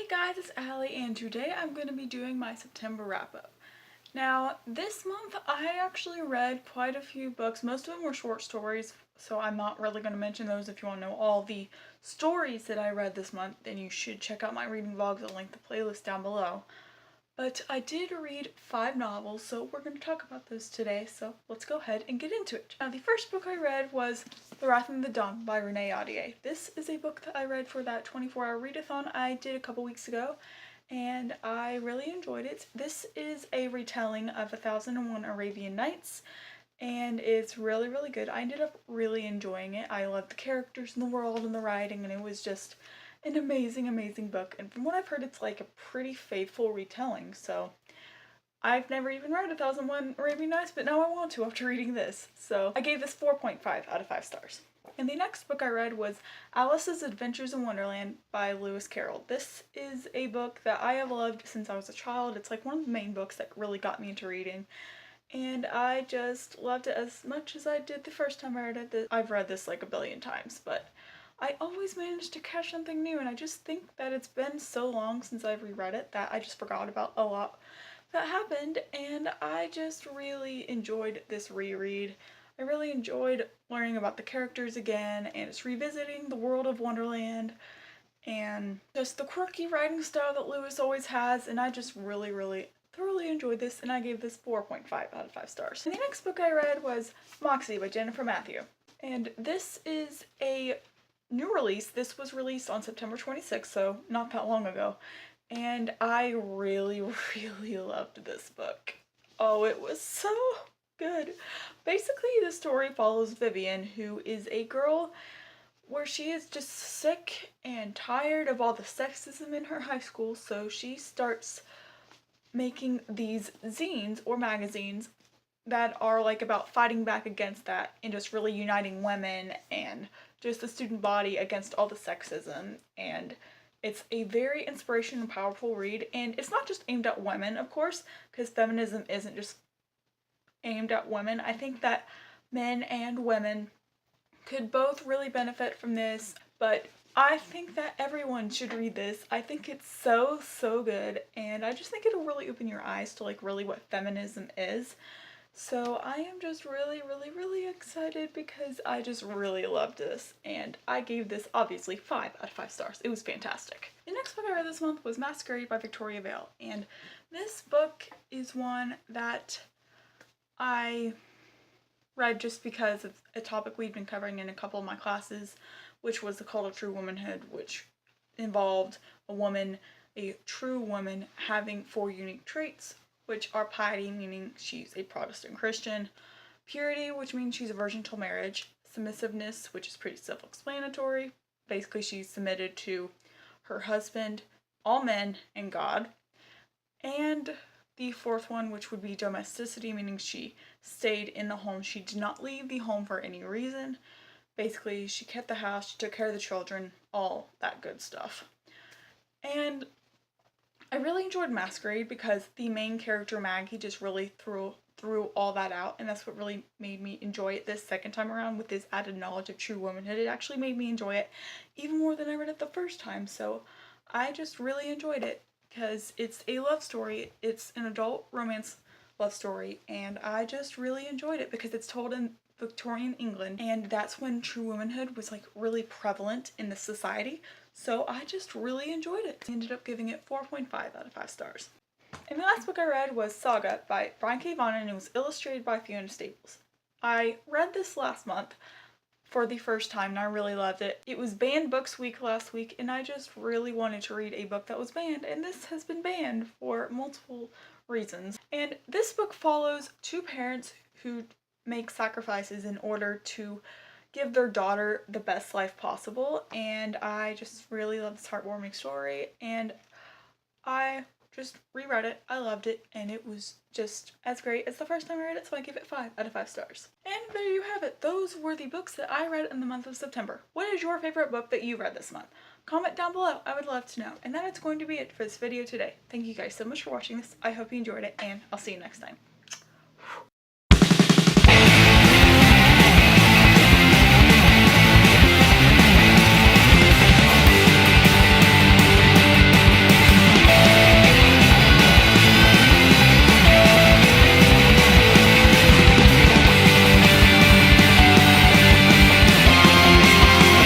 Hey guys, it's Allie, and today I'm going to be doing my September wrap-up. Now, this month I actually read quite a few books. Most of them were short stories, so I'm not really going to mention those. If you want to know all the stories that I read this month, then you should check out my reading vlogs. I'll link the playlist down below. But I did read 5 novels, so we're going to talk about those today, so let's go ahead and get into it. Now, the first book I read was The Wrath and the Dawn by Renee Ahdieh. This is a book that I read for that 24-hour readathon I did a couple weeks ago, and I really enjoyed it. This is a retelling of 1001 Arabian Nights, and it's really, really good. I ended up really enjoying it. I loved the characters and the world and the writing, and it was just an amazing book, and from what I've heard, it's like a pretty faithful retelling. So I've never even read 1001 Arabian Nights, but now I want to after reading this. So I gave this 4.5 out of 5 stars. And the next book I read was Alice's Adventures in Wonderland by Lewis Carroll. This is a book that I have loved since I was a child. It's like one of the main books that really got me into reading, and I just loved it as much as I did the first time I read it. I've read this like a billion times, but I always manage to catch something new, and I just think that it's been so long since I've reread it that I just forgot about a lot that happened, and I just really enjoyed this reread. I really enjoyed learning about the characters again, and it's revisiting the world of Wonderland and just the quirky writing style that Lewis always has, and I just really thoroughly enjoyed this, and I gave this 4.5 out of 5 stars. And the next book I read was Moxie by Jennifer Matthew, and this is a new release. This was released on September 26th, so not that long ago, and I really loved this book. Oh, it was so good. Basically, the story follows Vivian, who is a girl where she is just sick and tired of all the sexism in her high school, so she starts making these zines or magazines that are like about fighting back against that and just really uniting women and just the student body against all the sexism. And it's a very inspirational and powerful read, and it's not just aimed at women, of course, because feminism isn't just aimed at women. I think that men and women could both really benefit from this, but I think that everyone should read this. I think it's so good, and I just think it'll really open your eyes to like really what feminism is. So I am just really excited because I just really loved this, and I gave this obviously 5 out of 5 stars. It was fantastic. The next book I read this month was Masquerade by Victoria Vale, and this book is one that I read just because of a topic we've been covering in a couple of my classes, which was the cult of true womanhood, which involved a true woman having 4 unique traits, which are piety, meaning she's a Protestant Christian, purity, which means she's a virgin till marriage, submissiveness, which is pretty self-explanatory. Basically, she's submitted to her husband, all men, and God. And the 4th one, which would be domesticity, meaning she stayed in the home. She did not leave the home for any reason. Basically, she kept the house, she took care of the children, all that good stuff. And I really enjoyed Masquerade because the main character, Maggie, just really threw all that out, and that's what really made me enjoy it this second time around with this added knowledge of true womanhood. It actually made me enjoy it even more than I read it the first time, so I just really enjoyed it because it's a love story. It's an adult romance love story, and I just really enjoyed it because it's told in Victorian England, and that's when true womanhood was like really prevalent in the society. So I just really enjoyed it. I ended up giving it 4.5 out of 5 stars. And the last book I read was Saga by Brian K. Vaughan, and it was illustrated by Fiona Staples. I read this last month for the first time, and I really loved it. It was banned books week last week, and I just really wanted to read a book that was banned, and this has been banned for multiple reasons. And this book follows 2 parents who make sacrifices in order to give their daughter the best life possible, and I just really love this heartwarming story, and I just reread it. I loved it, and it was just as great as the first time I read it, so I give it 5 out of 5 stars. And there you have it. Those were the books that I read in the month of September. What is your favorite book that you read this month? Comment down below. I would love to know. And that is going to be it for this video today. Thank you guys so much for watching this. I hope you enjoyed it, and I'll see you next time.